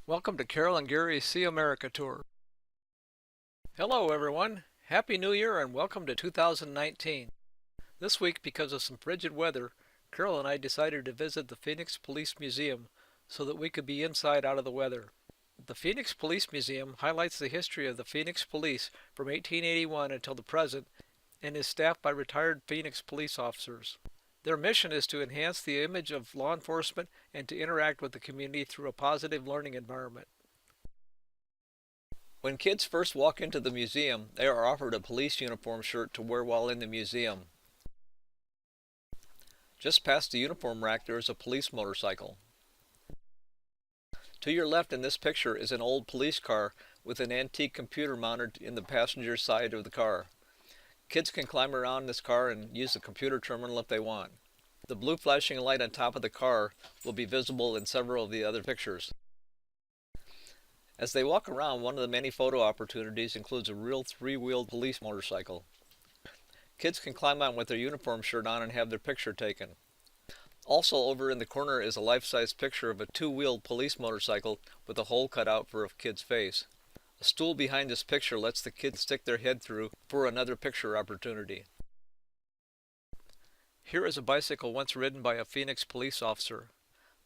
Welcome to Carol and Gary's See America Tour. Hello everyone, Happy New Year and welcome to 2019. This week, because of some frigid weather, Carol and I decided to visit the Phoenix Police Museum so that we could be inside out of the weather. The Phoenix Police Museum highlights the history of the Phoenix Police from 1881 until the present and is staffed by retired Phoenix police officers. Their mission is to enhance the image of law enforcement and to interact with the community through a positive learning environment. When kids first walk into the museum, they are offered a police uniform shirt to wear while in the museum. Just past the uniform rack there is a police motorcycle. To your left in this picture is an old police car with an antique computer mounted in the passenger side of the car. Kids can climb around this car and use the computer terminal if they want. The blue flashing light on top of the car will be visible in several of the other pictures. As they walk around, one of the many photo opportunities includes a real three-wheeled police motorcycle. Kids can climb on with their uniform shirt on and have their picture taken. Also over in the corner is a life-size picture of a two-wheeled police motorcycle with a hole cut out for a kid's face. A stool behind this picture lets the kids stick their head through for another picture opportunity. Here is a bicycle once ridden by a Phoenix police officer.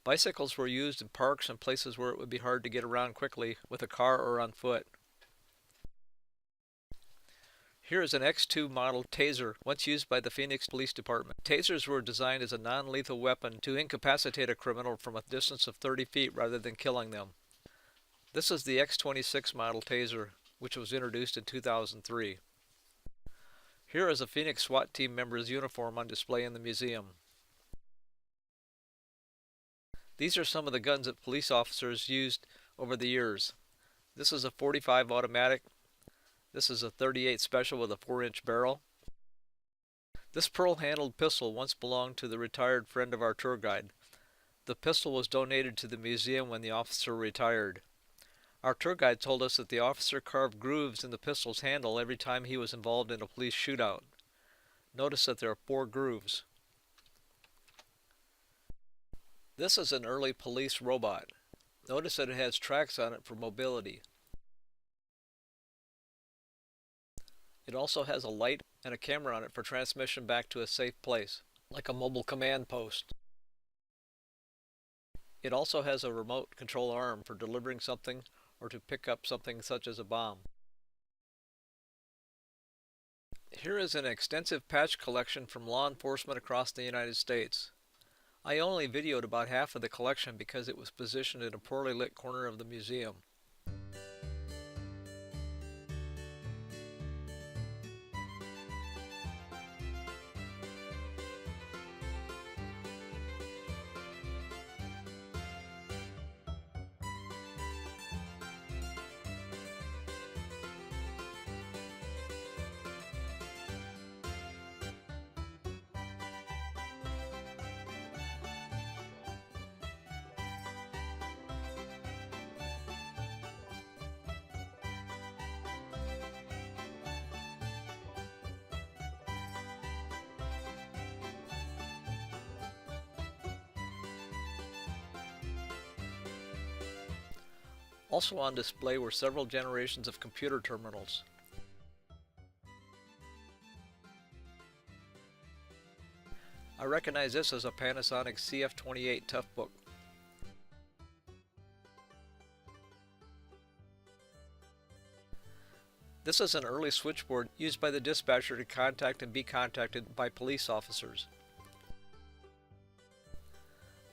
Bicycles were used in parks and places where it would be hard to get around quickly with a car or on foot. Here is an X2 model taser, once used by the Phoenix Police Department. Tasers were designed as a non-lethal weapon to incapacitate a criminal from a distance of 30 feet rather than killing them. This is the X26 model taser, which was introduced in 2003. Here is a Phoenix SWAT team member's uniform on display in the museum. These are some of the guns that police officers used over the years. This is a .45 automatic. This is a .38 special with a 4-inch barrel. This pearl-handled pistol once belonged to the retired friend of our tour guide. The pistol was donated to the museum when the officer retired. Our tour guide told us that the officer carved grooves in the pistol's handle every time he was involved in a police shootout. Notice that there are 4 grooves. This is an early police robot. Notice that it has tracks on it for mobility. It also has a light and a camera on it for transmission back to a safe place, like a mobile command post. It also has a remote control arm for delivering something or to pick up something such as a bomb. Here is an extensive patch collection from law enforcement across the United States. I only videoed about half of the collection because it was positioned in a poorly lit corner of the museum. Also on display were several generations of computer terminals. I recognize this as a Panasonic CF28 Toughbook. This is an early switchboard used by the dispatcher to contact and be contacted by police officers.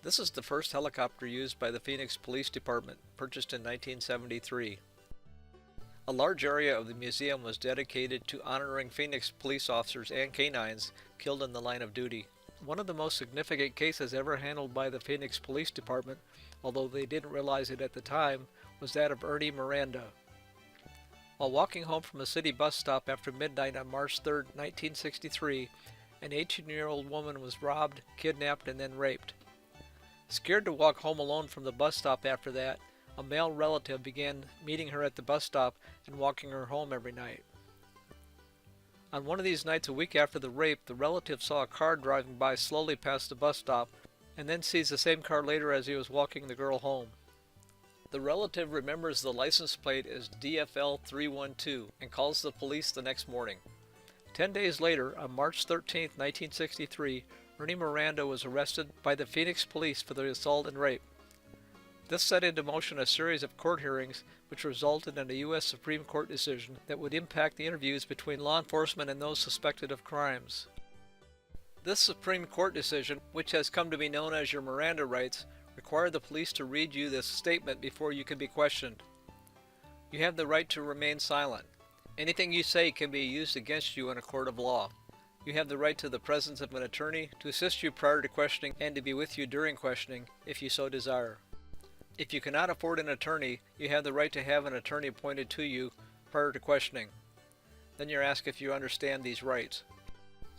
This is the first helicopter used by the Phoenix Police Department, purchased in 1973. A large area of the museum was dedicated to honoring Phoenix police officers and canines killed in the line of duty. One of the most significant cases ever handled by the Phoenix Police Department, although they didn't realize it at the time, was that of Ernie Miranda. While walking home from a city bus stop after midnight on March 3, 1963, an 18-year-old woman was robbed, kidnapped, and then raped. Scared to walk home alone from the bus stop after that, a male relative began meeting her at the bus stop and walking her home every night. On one of these nights a week after the rape, the relative saw a car driving by slowly past the bus stop and then sees the same car later as he was walking the girl home. The relative remembers the license plate as DFL312 and calls the police the next morning. 10 days later, on March 13, 1963, Ernie Miranda was arrested by the Phoenix police for the assault and rape. This set into motion a series of court hearings which resulted in a U.S. Supreme Court decision that would impact the interviews between law enforcement and those suspected of crimes. This Supreme Court decision, which has come to be known as your Miranda rights, required the police to read you this statement before you can be questioned. You have the right to remain silent. Anything you say can be used against you in a court of law. You have the right to the presence of an attorney to assist you prior to questioning and to be with you during questioning if you so desire. If you cannot afford an attorney, you have the right to have an attorney appointed to you prior to questioning. Then you're asked if you understand these rights.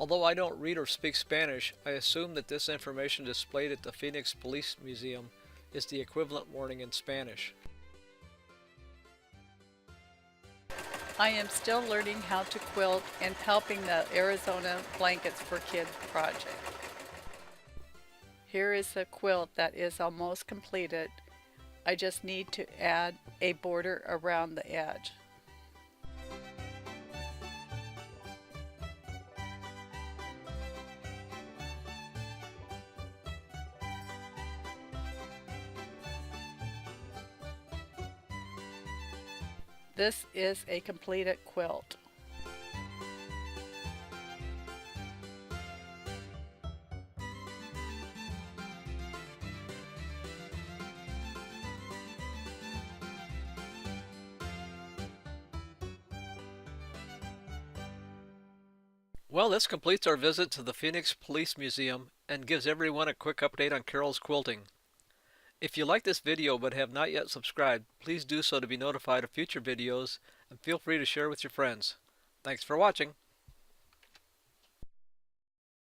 Although I don't read or speak Spanish, I assume that this information displayed at the Phoenix Police Museum is the equivalent warning in Spanish. I am still learning how to quilt and helping the Arizona Blankets for Kids project. Here is a quilt that is almost completed. I just need to add a border around the edge. This is a completed quilt. Well, this completes our visit to the Phoenix Police Museum and gives everyone a quick update on Carol's quilting. If you like this video but have not yet subscribed, please do so to be notified of future videos, and feel free to share with your friends. Thanks for watching.